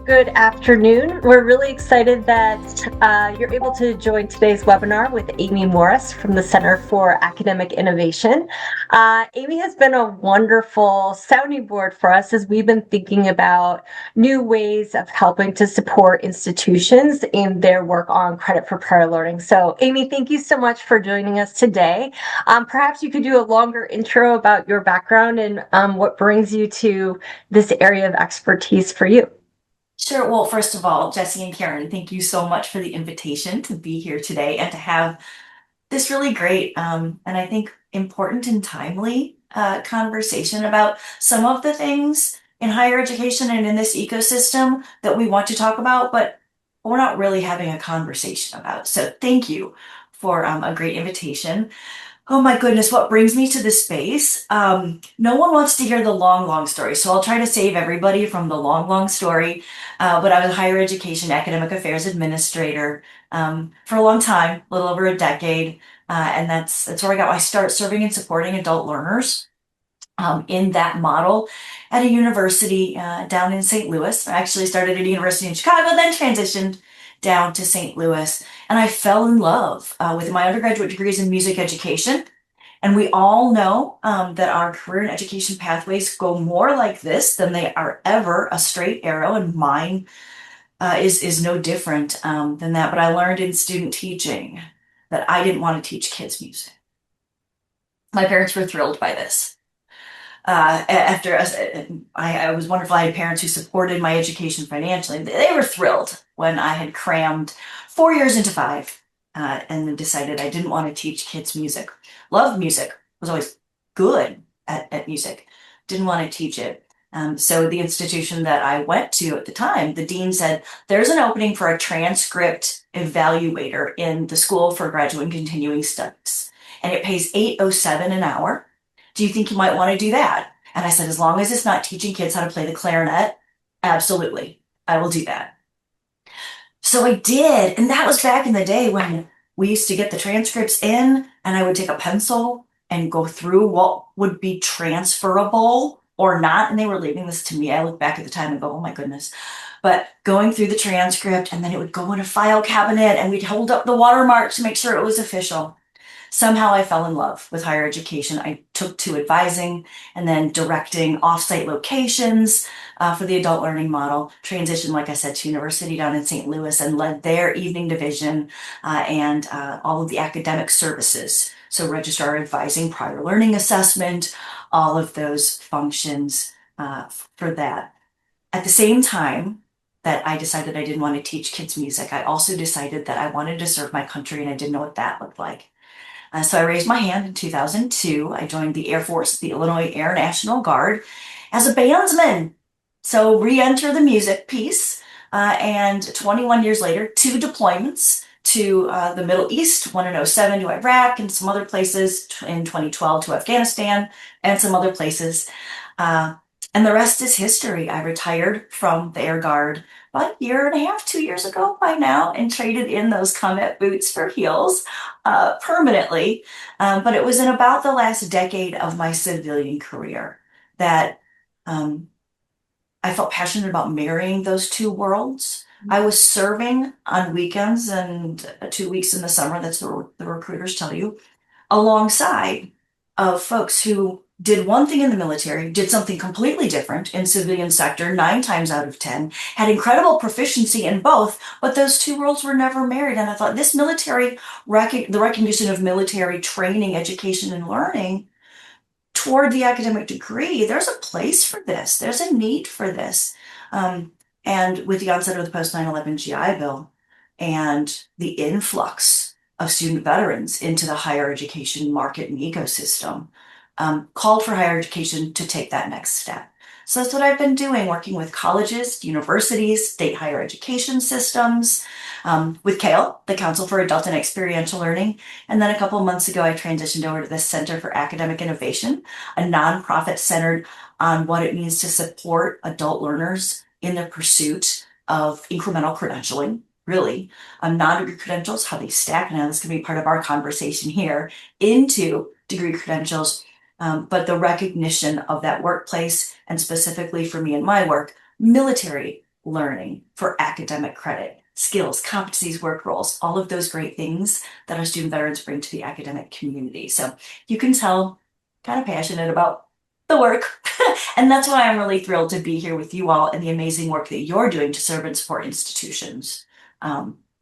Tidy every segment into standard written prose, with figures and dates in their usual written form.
Good afternoon. We're really excited that you're able to join today's webinar with Amy Morys from the Center for Academic Innovation. Amy has been a wonderful sounding board for us as we've been thinking about new ways of helping to support institutions in their work on credit for prior learning. So, Amy, thank you so much for joining us today. Perhaps you could do a longer intro about your background and what brings you to this area of expertise for you. Sure. Well, first of all, Jesse and Karen, thank you so much for the invitation to be here today and to have this really great and I think important and timely conversation about some of the things in higher education and in this ecosystem that we want to talk about, but we're not really having a conversation about. So thank you for a great invitation. Oh my goodness, what brings me to this space? No one wants to hear the long, long story, so I'll try to save everybody from the long, long story. But I was a higher education academic affairs administrator for a long time, a little over a decade, and that's where I got my start serving and supporting adult learners in that model at a university down in St. Louis. I actually started at a university in Chicago, then transitioned down to St. Louis, and I fell in love with my undergraduate degrees in music education. And we all know that our career and education pathways go more like this than they are ever a straight arrow, and mine is no different than that. But I learned in student teaching that I didn't want to teach kids music. My parents were thrilled by this. After I was wonderful. I had parents who supported my education financially. They were thrilled when I had crammed 4 years into five and then decided I didn't want to teach kids music. Loved music, was always good at music, didn't want to teach it. So the institution that I went to at the time, the dean said, there's an opening for a transcript evaluator in the School for Graduate and Continuing Studies, and it pays $8.07 an hour. Do you think you might want to do that? And I said, as long as it's not teaching kids how to play the clarinet, absolutely, I will do that. So I did. And that was back in the day when we used to get the transcripts in and I would take a pencil and go through what would be transferable or not. And they were leaving this to me. I look back at the time and go, oh my goodness. But going through the transcript, and then it would go in a file cabinet and we'd hold up the watermark to make sure it was official. Somehow I fell in love with higher education. I took to advising and then directing offsite locations for the adult learning model, transitioned, like I said, to university down in St. Louis and led their evening division and all of the academic services. So registrar advising, prior learning assessment, all of those functions for that. At the same time that I decided I didn't want to teach kids music, I also decided that I wanted to serve my country and I didn't know what that looked like. So I raised my hand in 2002. I joined the Air Force, the Illinois Air National Guard, as a bandsman. So re-enter the music piece. And 21 years later, two deployments to the Middle East, one in '07 to Iraq and some other places, in 2012 to Afghanistan and some other places. And the rest is history. I retired from the Air Guard about a year and a half, 2 years ago by now, and traded in those combat boots for heels permanently. But it was in about the last decade of my civilian career that I felt passionate about marrying those two worlds. I was serving on weekends and 2 weeks in the summer, that's what the recruiters tell you, alongside of folks who did one thing in the military, did something completely different in civilian sector 9 times out of 10, had incredible proficiency in both, but those two worlds were never married. And I thought this military, the recognition of military training, education, and learning toward the academic degree, there's a place for this. There's a need for this. And with the onset of the post 9/11 GI Bill and the influx of student veterans into the higher education market and ecosystem, called for higher education to take that next step. So that's what I've been doing, working with colleges, universities, state higher education systems, with CALE, the Council for Adult and Experiential Learning. And then a couple of months ago, I transitioned over to the Center for Academic Innovation, a nonprofit centered on what it means to support adult learners in the pursuit of incremental credentialing, really, non-degree credentials, how they stack. Now, this can be part of our conversation here, into degree credentials. But the recognition of that workplace, and specifically for me and my work, military learning for academic credit, skills, competencies, work roles, all of those great things that our student veterans bring to the academic community. So you can tell, kind of passionate about the work. And that's why I'm really thrilled to be here with you all and the amazing work that you're doing to serve and support institutions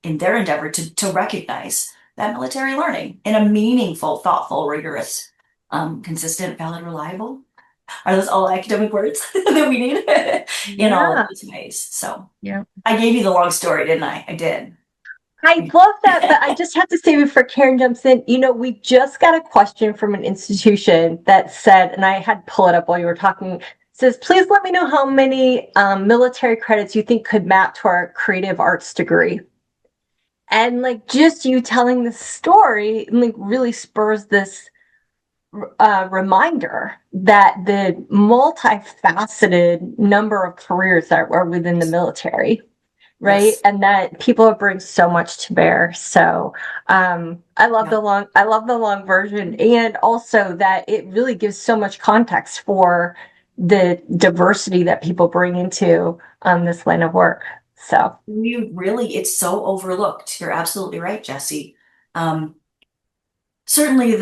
in their endeavor to recognize that military learning in a meaningful, thoughtful, rigorous, consistent, valid, reliable. Are those all academic words that we need in all of Yeah. these ways? So Yeah. I gave you the long story, didn't I? I did. I love that, but I just have to say before Karen jumps in, we just got a question from an institution that said, and I had to pull it up while you were talking, says, please let me know how many military credits you think could map to our creative arts degree. And like just you telling the story like really spurs this reminder that the multifaceted number of careers that are within the military, right? Yes. And that people bring so much to bear. So Yeah. I love the long version, and also that it really gives so much context for the diversity that people bring into this line of work. So It's so overlooked. You're absolutely right, Jesse. Um, Certainly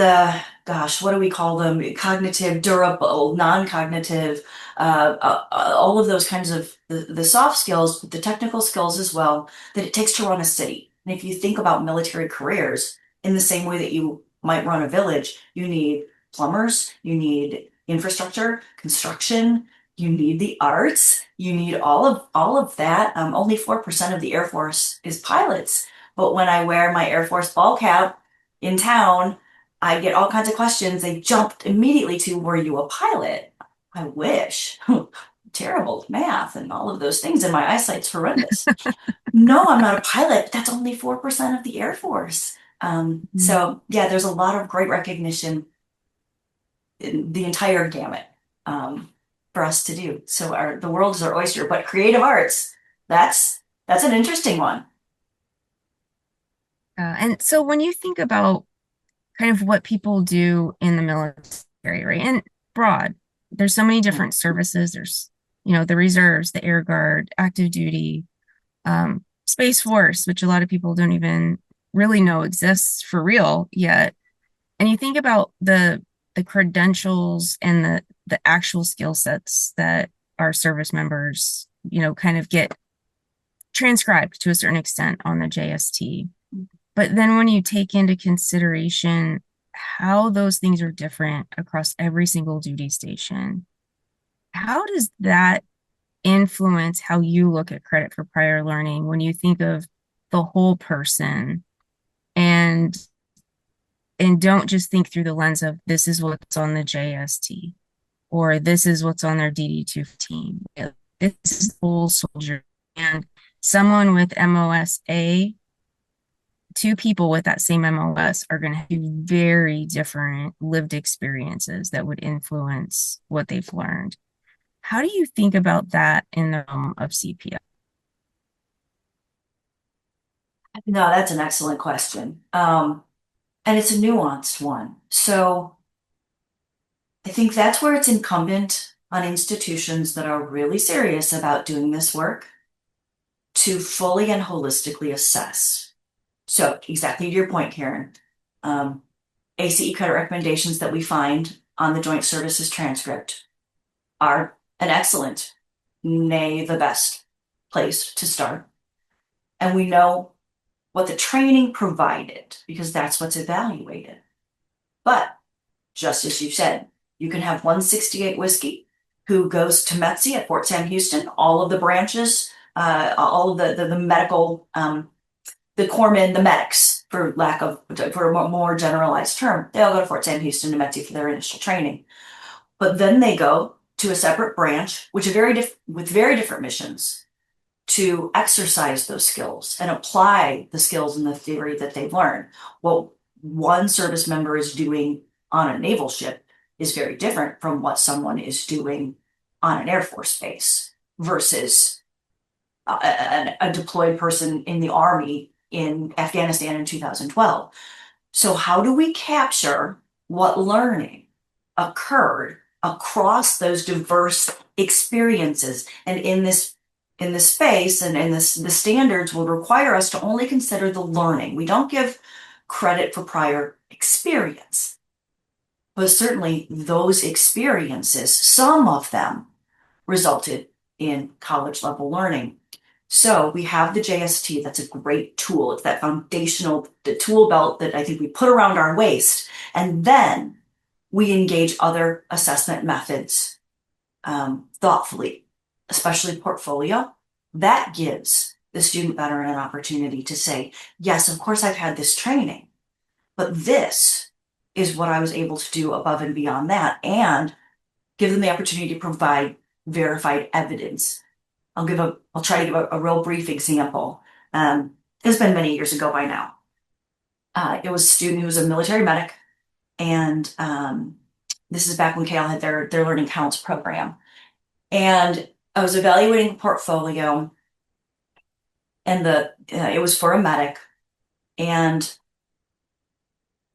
gosh, what do we call them? Cognitive, durable, non-cognitive, all of those kinds of the soft skills, but the technical skills as well that it takes to run a city. And if you think about military careers in the same way that you might run a village, you need plumbers, you need infrastructure, construction, you need the arts, you need all of that. Only 4% of the Air Force is pilots. But when I wear my Air Force ball cap in town, I get all kinds of questions. They jumped immediately to, were you a pilot? I wish. Terrible math and all of those things, and my eyesight's horrendous. No, I'm not a pilot, but that's only 4% of the Air Force. So yeah, there's a lot of great recognition in the entire gamut for us to do. So the world is our oyster, but creative arts, that's an interesting one. And so when you think about kind of what people do in the military, right? And broad, there's so many different services. There's, the reserves, the air guard, active duty, Space Force, which a lot of people don't even really know exists for real yet. And you think about the credentials and the actual skill sets that our service members, kind of get transcribed to a certain extent on the JST. But then when you take into consideration how those things are different across every single duty station, how does that influence how you look at credit for prior learning when you think of the whole person and don't just think through the lens of this is what's on the JST or this is what's on their DD-215. This is the whole soldier. And someone with MOSA, two people with that same MOS are going to have very different lived experiences that would influence what they've learned. How do you think about that in the realm of CPS? No, that's an excellent question. And it's a nuanced one. So I think that's where it's incumbent on institutions that are really serious about doing this work to fully and holistically assess. So exactly to your point, Karen, ACE credit recommendations that we find on the Joint Services transcript are an excellent, nay, the best place to start. And we know what the training provided because that's what's evaluated. But just as you said, you can have 168 whiskey who goes to METC at Fort Sam Houston, all of the branches, all of the medical, the corpsmen, the medics, for a more generalized term, they all go to Fort Sam Houston to METC for their initial training. But then they go to a separate branch, which are with very different missions, to exercise those skills and apply the skills and the theory that they've learned. What one service member is doing on a naval ship is very different from what someone is doing on an Air Force base versus a deployed person in the Army in Afghanistan in 2012. So how do we capture what learning occurred across those diverse experiences and in this in this space, and the standards will require us to only consider the learning. We don't give credit for prior experience. But certainly those experiences, some of them resulted in college level learning. So we have the JST. That's a great tool. It's that foundational, the tool belt that I think we put around our waist. And then we engage other assessment methods thoughtfully, especially portfolio. That gives the student veteran an opportunity to say, yes, of course I've had this training, but this is what I was able to do above and beyond that, and give them the opportunity to provide verified evidence. I'll try to give a real brief example. It's been many years ago by now. It was a student who was a military medic, and this is back when Cal had their Learning Counts program. And I was evaluating the portfolio, and it was for a medic, and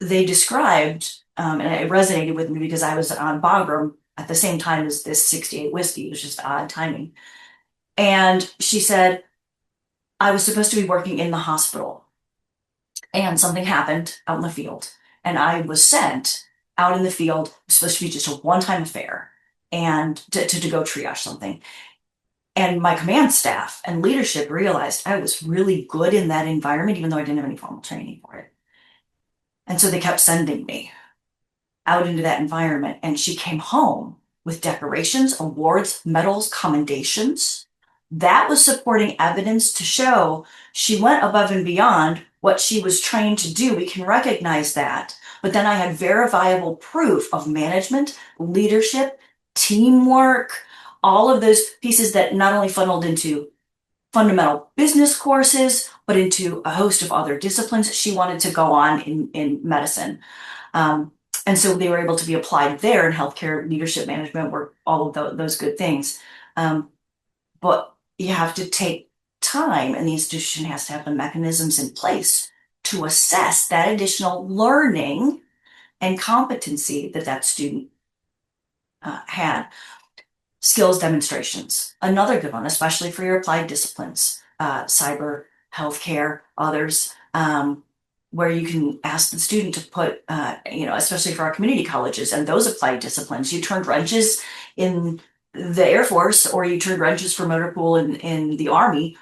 they described, and it resonated with me because I was on Bagram at the same time as this 68 whiskey. It was just odd timing. And she said, I was supposed to be working in the hospital, and something happened out in the field, and I was sent out in the field. It was supposed to be just a one-time affair, and to go triage something. And my command staff and leadership realized I was really good in that environment, even though I didn't have any formal training for it. And so they kept sending me out into that environment. And she came home with decorations, awards, medals, commendations. That was supporting evidence to show she went above and beyond what she was trained to do. We can recognize that. But then I had verifiable proof of management, leadership, teamwork, all of those pieces that not only funneled into fundamental business courses, but into a host of other disciplines that she wanted to go on in medicine. And so they were able to be applied there in healthcare, leadership management, work, all of those good things. But you have to take time, and the institution has to have the mechanisms in place to assess that additional learning and competency that student had. Skills demonstrations, another good one, especially for your applied disciplines, cyber, healthcare, others, where you can ask the student to put, especially for our community colleges and those applied disciplines, you turned wrenches in the Air Force, or you turned wrenches for motor pool in the Army.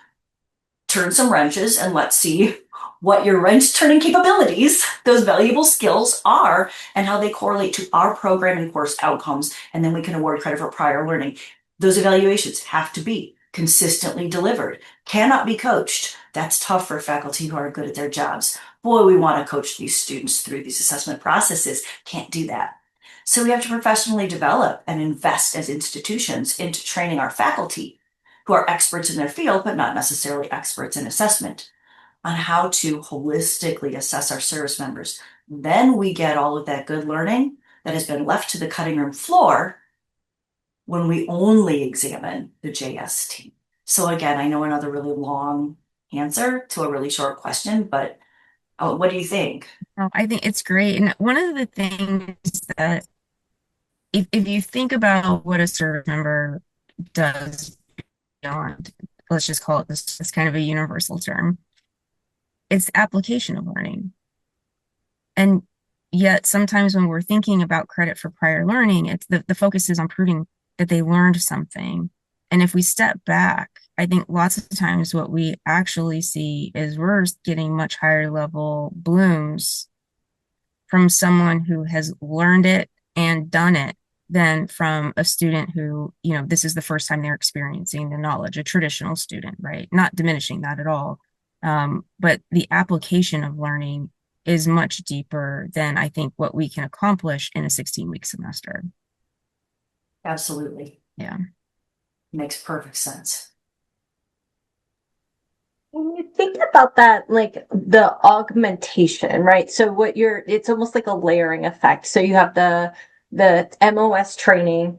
Turn some wrenches and let's see what your wrench turning capabilities, those valuable skills are, and how they correlate to our program and course outcomes. And then we can award credit for prior learning. Those evaluations have to be consistently delivered, cannot be coached. That's tough for faculty who are good at their jobs. Boy, we want to coach these students through these assessment processes. Can't do that. So we have to professionally develop and invest as institutions into training our faculty, who are experts in their field, but not necessarily experts in assessment, on how to holistically assess our service members. Then we get all of that good learning that has been left to the cutting room floor when we only examine the JST. So again, I know another really long answer to a really short question, but what do you think? Oh, I think it's great. And one of the things that if you think about what a service member does beyond, let's just call it this, it's kind of a universal term. It's application of learning. And yet sometimes when we're thinking about credit for prior learning, it's the focus is on proving that they learned something. And if we step back, I think lots of times what we actually see is we're getting much higher level blooms from someone who has learned it and done it than from a student who, this is the first time they're experiencing the knowledge, a traditional student, right? Not diminishing that at all. But the application of learning is much deeper than I think what we can accomplish in a 16-week semester. Absolutely. Yeah. Makes perfect sense. When you think about that, like the augmentation, right? So it's almost like a layering effect. So you have the MOS training,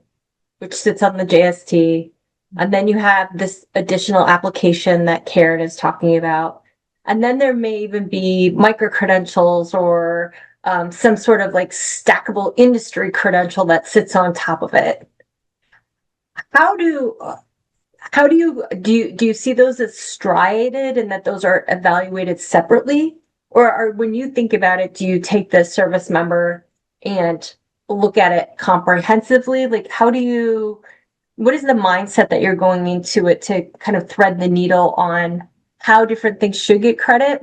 which sits on the JST, and then you have this additional application that Karen is talking about. And then there may even be micro credentials or some sort of like stackable industry credential that sits on top of it. How do how do you see those as striated and that those are evaluated separately? Or when you think about it, do you take the service member and look at it comprehensively? Like what is the mindset that you're going into it to kind of thread the needle on how different things should get credit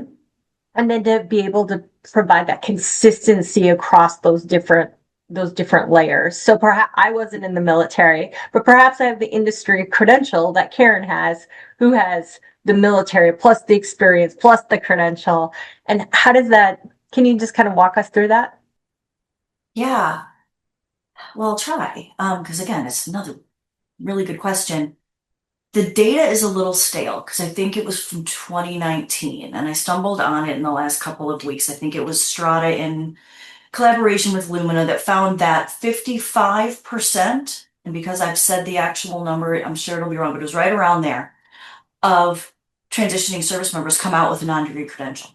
and then to be able to provide that consistency across those different layers. So perhaps I wasn't in the military, but perhaps I have the industry credential that Karen has, who has the military plus the experience plus the credential. And how does that, can you just kind of walk us through that? Yeah, well, I'll try. Because again, it's another really good question. The data is a little stale because I think it was from 2019 and I stumbled on it in the last couple of weeks. I think it was Strata in collaboration with Lumina that found that 55%, and because I've said the actual number, I'm sure it'll be wrong, but it was right around there, of transitioning service members come out with a non-degree credential.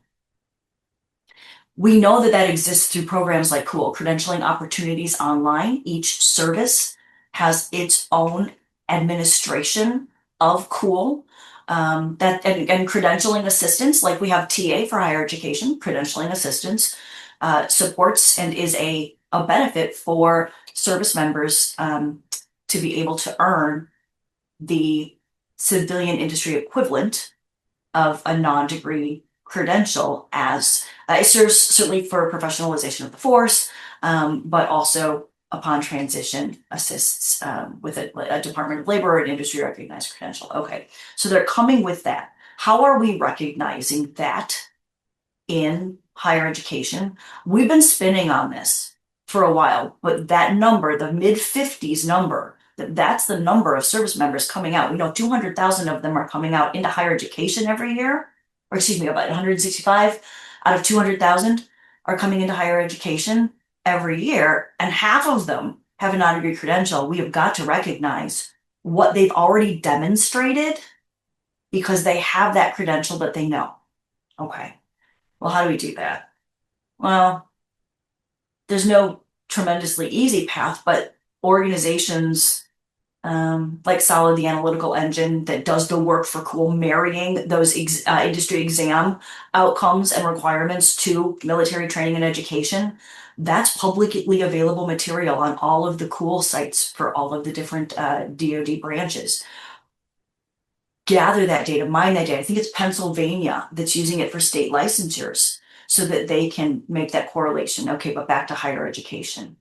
We know that that exists through programs like Cool, credentialing opportunities online. Each service has its own administration of Cool. And credentialing assistance, like we have TA for higher education, credentialing assistance supports and is a benefit for service members to be able to earn the civilian industry equivalent of a non-degree credential as it serves certainly for professionalization of the force, but also upon transition assists with a Department of Labor or an industry recognized credential. Okay, so they're coming with that. How are we recognizing that in higher education? We've been spinning on this for a while, but that number, the mid-50s number, that's the number of service members coming out. We know 200,000 of them are coming out into higher education every year, or excuse me, about 165 out of 200,000 are coming into higher education every year, and half of them have a non-degree credential. We have got to recognize what they've already demonstrated because they have that credential that they know. Okay, well, how do we do that? Well, there's no tremendously easy path, but organizations like Solid, the analytical engine that does the work for Cool, marrying those industry exam outcomes and requirements to military training and education, that's publicly available material on all of the Cool sites for all of the different DoD branches. Gather that data, mine that data. I think it's Pennsylvania that's using it for state licensures so that they can make that correlation. Okay, but back to higher education.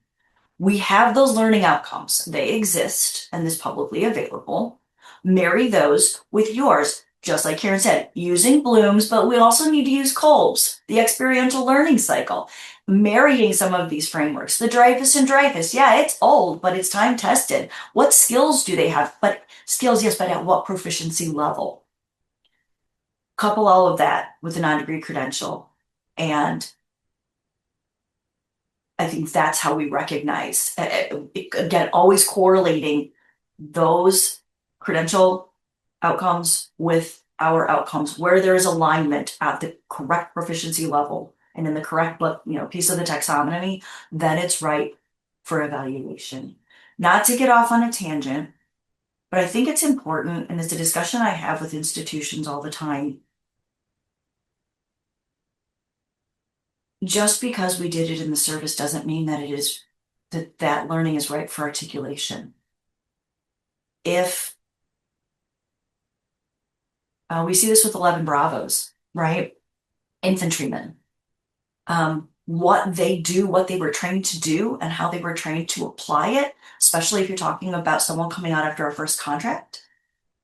We have those learning outcomes. They exist and is publicly available. Marry those with yours, just like Karen said, using Bloom's, but we also need to use Kolb's, the experiential learning cycle. Marrying some of these frameworks, the Dreyfus and Dreyfus, yeah, it's old, but it's time tested. What skills do they have? But skills, yes, but at what proficiency level? Couple all of that with a non-degree credential, and I think that's how we recognize, again, always correlating those credential outcomes with our outcomes where there is alignment at the correct proficiency level and in the correct piece of the taxonomy, then it's right for evaluation. Not to get off on a tangent, but I think it's important, and it's a discussion I have with institutions all the time. Just because we did it in the service doesn't mean that that learning is right for articulation. If we see this with 11 Bravos, right? Infantrymen. What they do, what they were trained to do, and how they were trained to apply it, especially if you're talking about someone coming out after a first contract.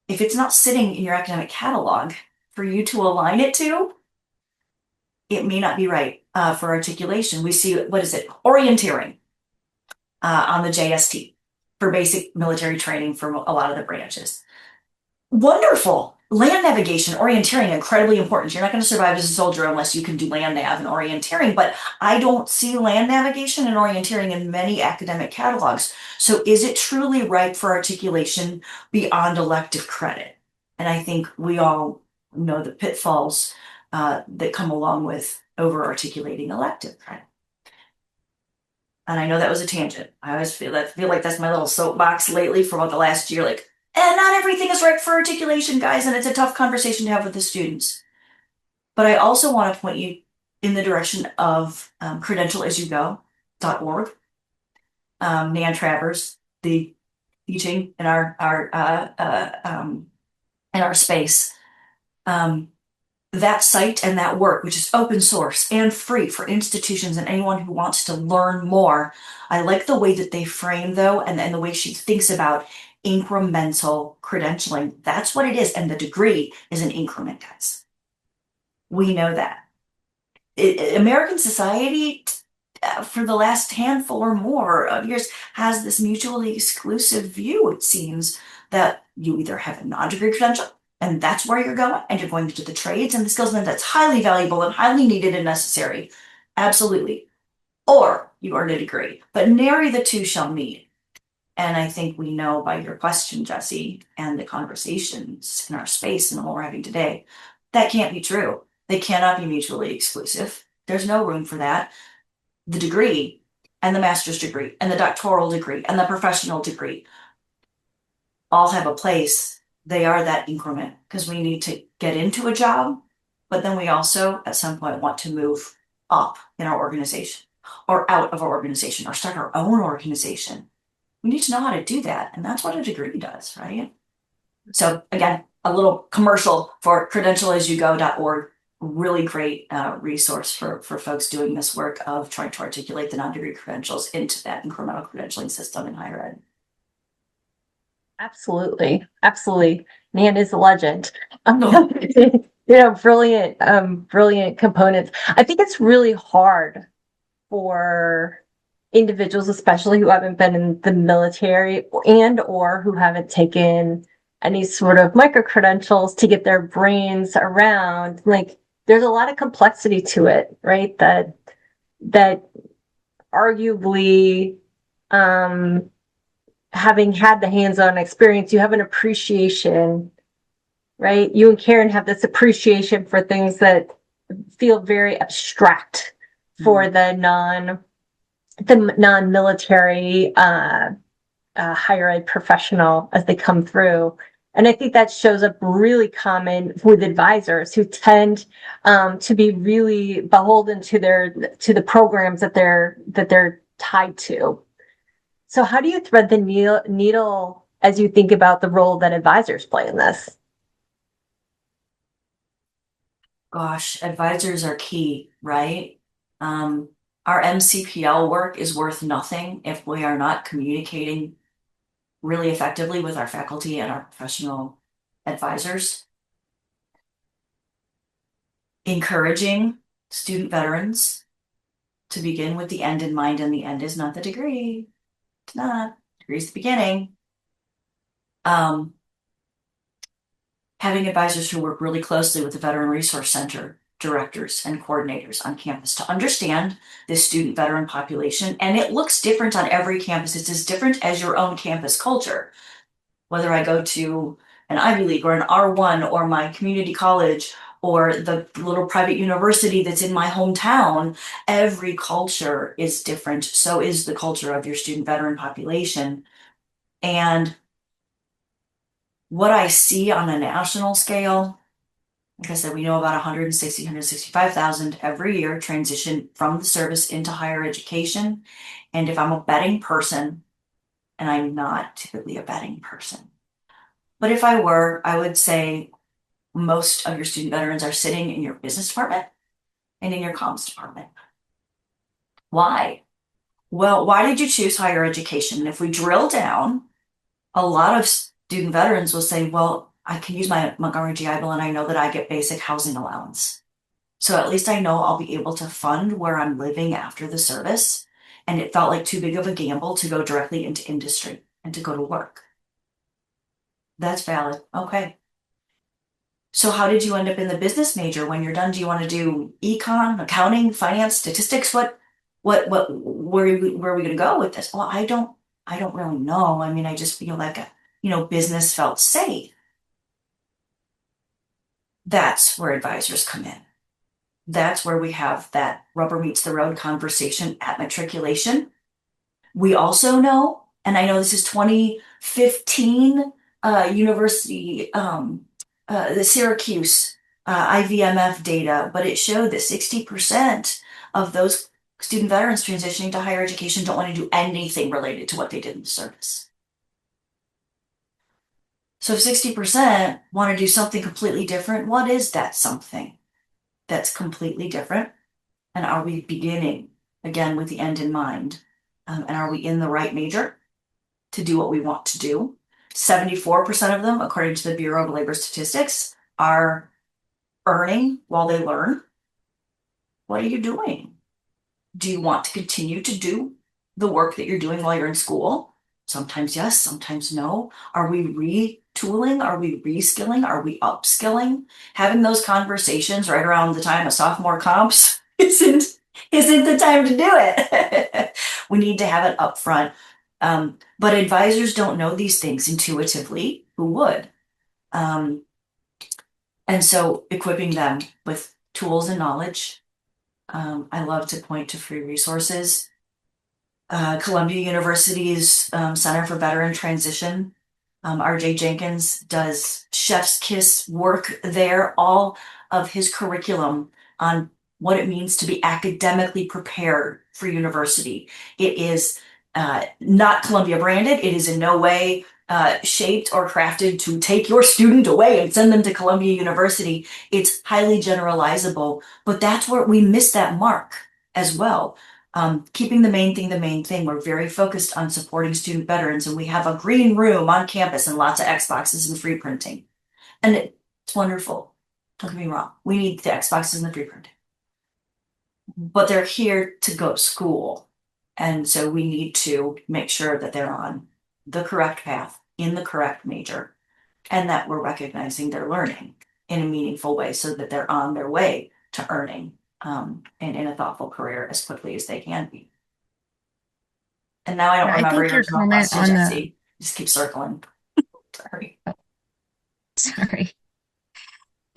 If it's not sitting in your academic catalog for you to align it to, it may not be right for articulation. We see, what is it? Orienteering on the JST for basic military training for a lot of the branches. Wonderful. Land navigation, orienteering, incredibly important. You're not going to survive as a soldier unless you can do land nav and orienteering, but I don't see land navigation and orienteering in many academic catalogs. So is it truly right for articulation beyond elective credit? And I think we all know the pitfalls that come along with over-articulating elective credit. And I know that was a tangent. I always feel like that's my little soapbox lately for about the last year. Like, And not everything is right for articulation, guys, and it's a tough conversation to have with the students. But I also want to point you in the direction of credentialasyogo.org. Nan Travers, the teaching in our space. That site and that work, which is open source and free for institutions and anyone who wants to learn more. I like the way that they frame, though, and the way she thinks about incremental credentialing. That's what it is. And the degree is an increment, guys. We know that. American society, for the last handful or more of years, has this mutually exclusive view, it seems, that you either have a non-degree credential, and that's where you're going, and you're going into the trades and the skills, and that's highly valuable and highly needed and necessary. Absolutely. Or you earn a degree, but nary the two shall meet. And I think we know by your question, Jesse, and the conversations in our space and what we're having today, that can't be true. They cannot be mutually exclusive. There's no room for that. The degree and the master's degree and the doctoral degree and the professional degree all have a place. They are that increment because we need to get into a job, but then we also at some point want to move up in our organization or out of our organization or start our own organization. We need to know how to do that, and that's what a degree does, right? So again, a little commercial for credentialasyogo.org. Really great resource for folks doing this work of trying to articulate the non-degree credentials into that incremental credentialing system in higher ed. Absolutely. Absolutely. Nan is a legend. No. Brilliant, brilliant components. I think it's really hard for individuals, especially who haven't been in the military and or who haven't taken any sort of micro credentials to get their brains around. Like, there's a lot of complexity to it, right? That arguably, having had the hands-on experience, you have an appreciation, right? You and Karen have this appreciation for things that feel very abstract for the non-military higher ed professional as they come through. And I think that shows up really common with advisors who tend to be really beholden to the programs that they're tied to. So how do you thread the needle as you think about the role that advisors play in this? Gosh, advisors are key, right? Our MCPL work is worth nothing if we are not communicating really effectively with our faculty and our professional advisors. Encouraging student veterans to begin with the end in mind, and the end is not the degree. It's not. The degree is the beginning. Having advisors who work really closely with the Veteran Resource Center directors and coordinators on campus to understand this student veteran population. And it looks different on every campus. It's as different as your own campus culture. Whether I go to an Ivy League or an R1 or my community college or the little private university that's in my hometown, every culture is different. So is the culture of your student veteran population. And what I see on a national scale, like I said, we know about 160, 165,000 every year transition from the service into higher education. And if I'm a betting person, and I'm not typically a betting person, but if I were, I would say most of your student veterans are sitting in your business department and in your comms department. Why? Well, why did you choose higher education? And if we drill down, a lot of student veterans will say, well, I can use my Montgomery GI Bill and I know that I get basic housing allowance. So at least I know I'll be able to fund where I'm living after the service. And it felt like too big of a gamble to go directly into industry and to go to work. That's valid. Okay. So how did you end up in the business major? When you're done, do you want to do econ, accounting, finance, statistics? Where are we going to go with this? Well, I don't really know. I mean, I just feel like, business felt safe. That's where advisors come in. That's where we have that rubber meets the road conversation at matriculation. We also know, and I know this is 2015, university, the Syracuse IVMF data, but it showed that 60% of those student veterans transitioning to higher education don't want to do anything related to what they did in the service. So if 60% want to do something completely different, what is that something that's completely different? And are we beginning again with the end in mind? And are we in the right major to do what we want to do? 74% of them, according to the Bureau of Labor Statistics, are earning while they learn. What are you doing? Do you want to continue to do the work that you're doing while you're in school? Sometimes yes, sometimes no. Are we retooling? Are we reskilling? Are we upskilling? Having those conversations right around the time of sophomore comps isn't the time to do it. We need to have it up front. But advisors don't know these things intuitively. Who would? And so equipping them with tools and knowledge. I love to point to free resources. Columbia University's Center for Veteran Transition, RJ Jenkins does chef's kiss work there, all of his curriculum on what it means to be academically prepared for university. It is not Columbia branded. It is in no way shaped or crafted to take your student away and send them to Columbia University. It's highly generalizable, but that's where we miss that mark as well. Keeping the main thing. We're very focused on supporting student veterans, and we have a green room on campus and lots of Xboxes and free printing. And it's wonderful. Don't get me wrong. We need the Xboxes and the free printing. But they're here to go to school. And so we need to make sure that they're on the correct path in the correct major, and that we're recognizing their learning in a meaningful way so that they're on their way to earning and in a thoughtful career as quickly as they can be. And now I don't Yeah, I remember think your your original comment question, on the Jesse. Just keep circling. Sorry. sorry.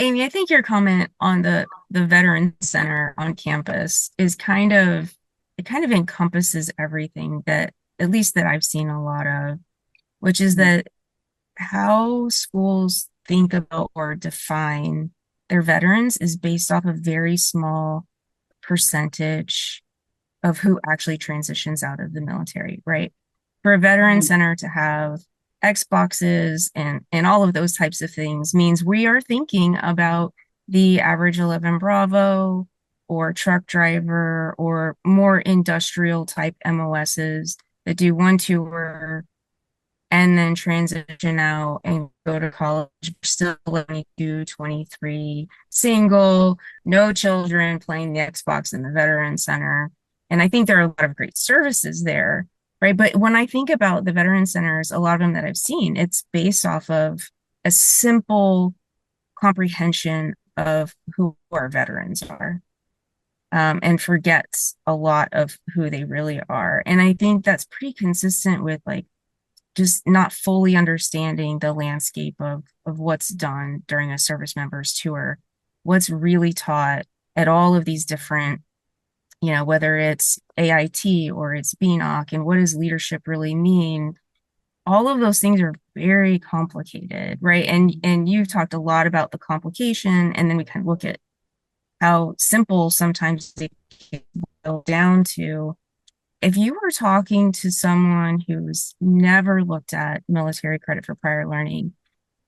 Amy, I think your comment on the Veteran Center on campus is it kind of encompasses everything that at least that I've seen a lot of, which is that how schools think about or define their veterans is based off a very small percentage of who actually transitions out of the military, right? For a veteran Mhm. center to have Xboxes and all of those types of things means we are thinking about the average 11 Bravo or truck driver or more industrial type MOSs that do one tour and then transition out and go to college, still 22, 23, single, no children, playing the Xbox in the Veteran Center. And I think there are a lot of great services there, right? But when I think about the Veteran Centers, a lot of them that I've seen, it's based off of a simple comprehension of who our veterans are. And forgets a lot of who they really are. And I think that's pretty consistent with like just not fully understanding the landscape of what's done during a service member's tour, what's really taught at all of these different, whether it's AIT or it's BNOC, and what does leadership really mean? All of those things are very complicated, right? And you've talked a lot about the complication, and then we kind of look at how simple sometimes they can boil down to. If you were talking to someone who's never looked at military credit for prior learning,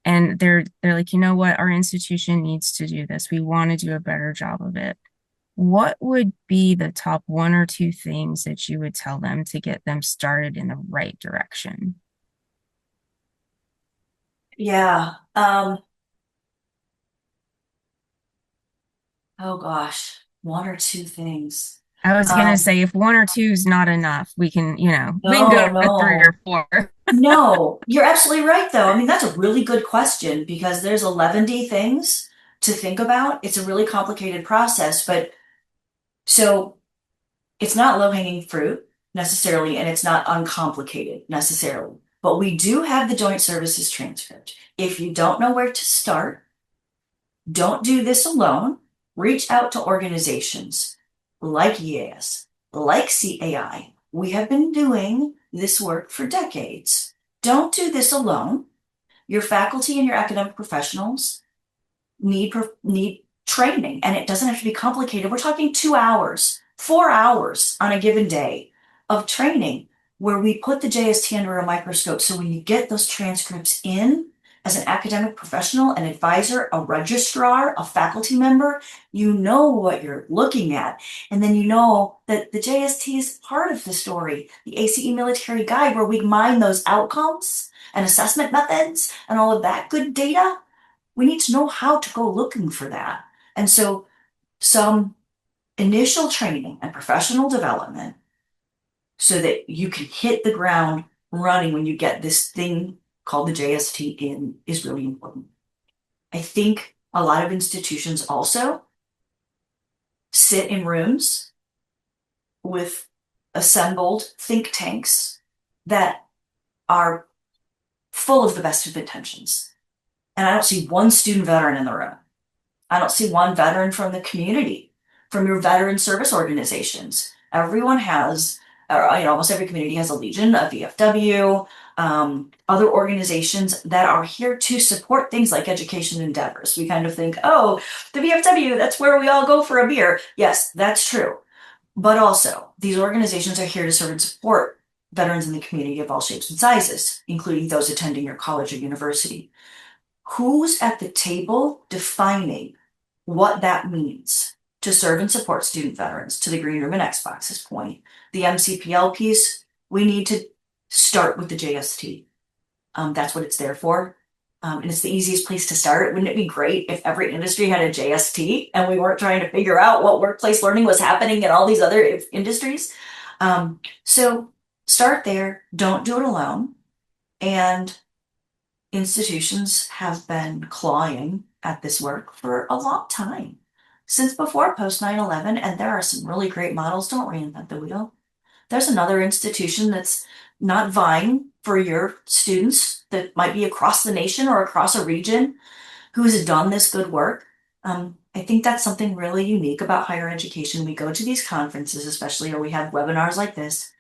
and they're like, you know what, our institution needs to do this. We want to do a better job of it. What would be the top one or two things that you would tell them to get them started in the right direction? Yeah. Oh gosh, one or two things. I was gonna Um, say if one or two is not enough, we can no, go to three no. or four. No, you're absolutely right, though. I mean, that's a really good question because there's 11D things to think about. It's a really complicated process, but so it's not low-hanging fruit necessarily, and it's not uncomplicated necessarily. But we do have the joint services transcript. If you don't know where to start, don't do this alone. Reach out to organizations like EAS, like CAI. We have been doing this work for decades. Don't do this alone. your faculty and your academic professionals need training, and it doesn't have to be complicated. We're talking 2 hours, 4 hours on a given day of training where we put the JST under a microscope. So when you get those transcripts in as an academic professional, an advisor, a registrar, a faculty member, you know what you're looking at. And then you know that the JST is part of the story, the ACE military guide, where we mine those outcomes and assessment methods and all of that good data. We need to know how to go looking for that. And so some initial training and professional development so that you can hit the ground running when you get this thing called the JST in is really important. I think a lot of institutions also sit in rooms with assembled think tanks that are full of the best of intentions. And I don't see one student veteran in the room. I don't see one veteran from the community, from your veteran service organizations. Everyone has, almost every community has a Legion, a VFW, other organizations that are here to support things like education endeavors. We kind of think, oh, the VFW, that's where we all go for a beer. Yes, that's true. But also, these organizations are here to serve and support veterans in the community of all shapes and sizes, including those attending your college or university. Who's at the table defining what that means to serve and support student veterans, to the green room and Xbox's point? The MCPL piece, we need to start with the JST. That's what it's there for. And it's the easiest place to start. Wouldn't it be great if every industry had a JST and we weren't trying to figure out what workplace learning was happening in all these other industries? So start there. Don't do it alone. And institutions have been clawing at this work for a long time, since before post 9/11, and there are some really great models. Don't reinvent the wheel. There's another institution that's not vying for your students that might be across the nation or across a region who has done this good work. I think that's something really unique about higher education. We go to these conferences, especially, or we have webinars like this,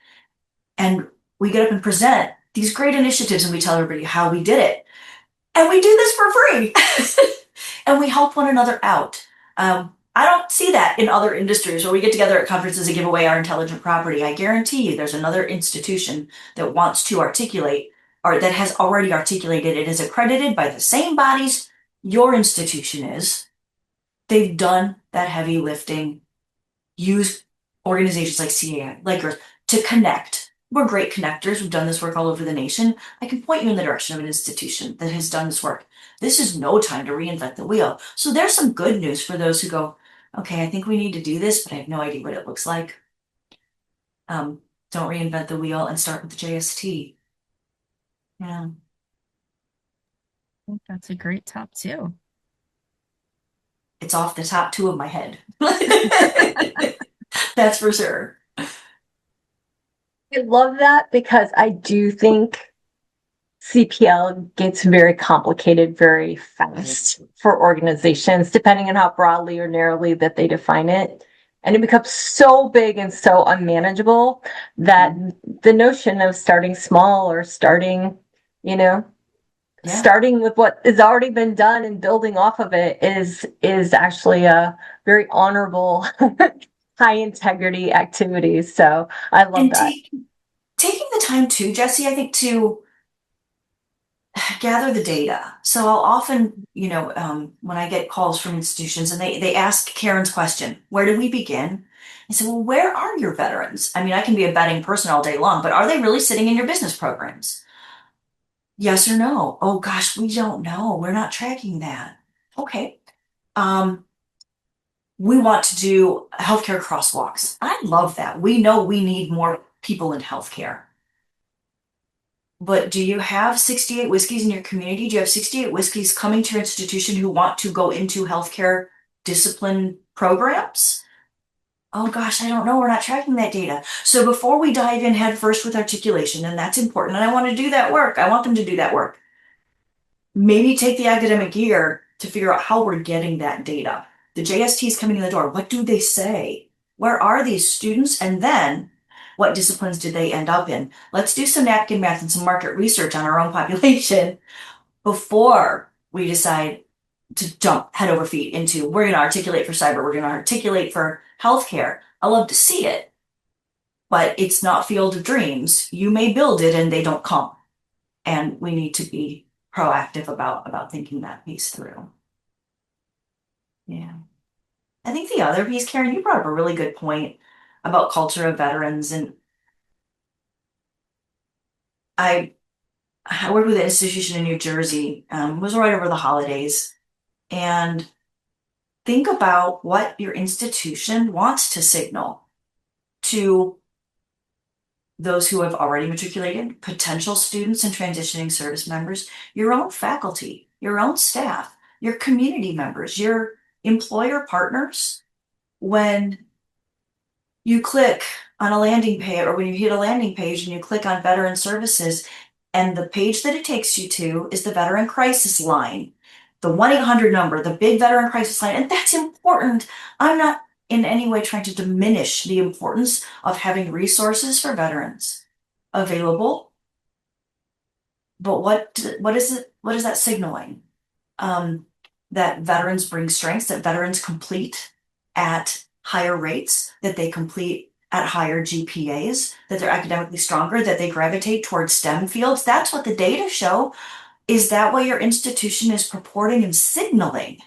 and we get up and present these great initiatives and we tell everybody how we did it. And we do this for free. And we help one another out. I don't see that in other industries where we get together at conferences and give away our intellectual property. I guarantee you there's another institution that wants to articulate, or that has already articulated it, is accredited by the same bodies your institution is. They've done that heavy lifting. Use organizations like CAI, like yours, to connect. We're great connectors. We've done this work all over the nation. I can point you in the direction of an institution that has done this work. This is no time to reinvent the wheel. So there's some good news for those who go, okay, I think we need to do this, but I have no idea what it looks like. Don't reinvent the wheel and start with the JST. Yeah. I think that's a great top two. It's off the top two of my head. That's for sure. I love that because I do think CPL gets very complicated very fast for organizations, depending on how broadly or narrowly that they define it. And it becomes so big and so unmanageable that the notion of starting small or starting, starting with what has already been done and building off of it is actually a very honorable high integrity activity. So I love And that. taking the time too, Jesse, I think, to gather the data. So I'll often, when I get calls from institutions and they ask Karen's question, where do we begin? I say, well, where are your veterans? I mean, I can be a betting person all day long, but are they really sitting in your business programs? Yes or no? Oh gosh, we don't know. We're not tracking that. Okay. We want to do healthcare crosswalks. I love that. We know we need more people in healthcare. But do you have 68 whiskeys in your community? Do you have 68 whiskeys coming to your institution who want to go into healthcare discipline programs? Oh gosh, I don't know. We're not tracking that data. So before we dive in head first with articulation, and that's important, and I want to do that work. I want them to do that work. Maybe take the academic year to figure out how we're getting that data. The JST is coming in the door. What do they say? Where are these students? And then what disciplines did they end up in? Let's do some napkin math and some market research on our own population. before we decide to jump head over feet into, we're going to articulate for cyber, we're going to articulate for healthcare. I love to see it, but it's not Field of Dreams. You may build it and they don't come. And we need to be proactive about thinking that piece through. Yeah. I think the other piece, Karen, you brought up a really good point about culture of veterans. And I worked with an institution in New Jersey, it was right over the holidays. And think about what your institution wants to signal to those who have already matriculated, potential students and transitioning service members, your own faculty, your own staff, your community members, your employer partners. When you click on a landing page, or when you hit a landing page and you click on veteran services, and the page that it takes you to is the veteran crisis line, the 1-800 number, the big veteran crisis line, and that's important. I'm not in any way trying to diminish the importance of having resources for veterans available. But what is it? What is that signaling? That veterans bring strengths, that veterans complete at higher rates, that they complete at higher GPAs, that they're academically stronger, that they gravitate towards STEM fields. That's what the data show. Is that what your institution is purporting and signaling?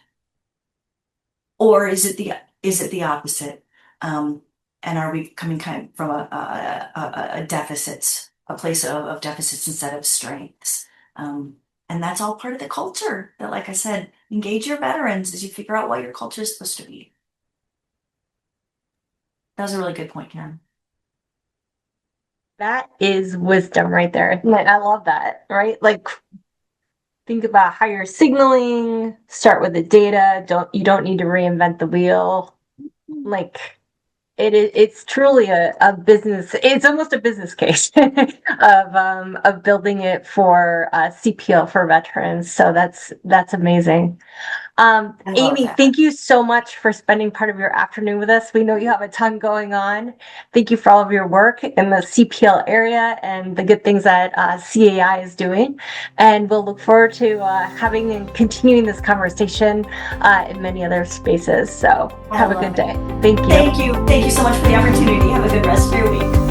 Or is it the opposite? And are we coming kind of from a deficits, a place of deficits instead of strengths? And that's all part of the culture that, like I said, engage your veterans as you figure out what your culture is supposed to be. That was a really good point, Karen. That is wisdom right there. And I love that, right? Like, think about how you're signaling, start with the data. You don't need to reinvent the wheel. Like, it's truly a business, it's almost a business case of building it for CPL for veterans. So that's amazing. Amy, that. thank you so much for spending part of your afternoon with us. We know you have a ton going on. Thank you for all of your work in the CPL area and the good things that CAI is doing. And we'll look forward to having and continuing this conversation in many other spaces. So have a good day. Thank you. Thank you. Thank you so much for the opportunity. Have a good rest of your week.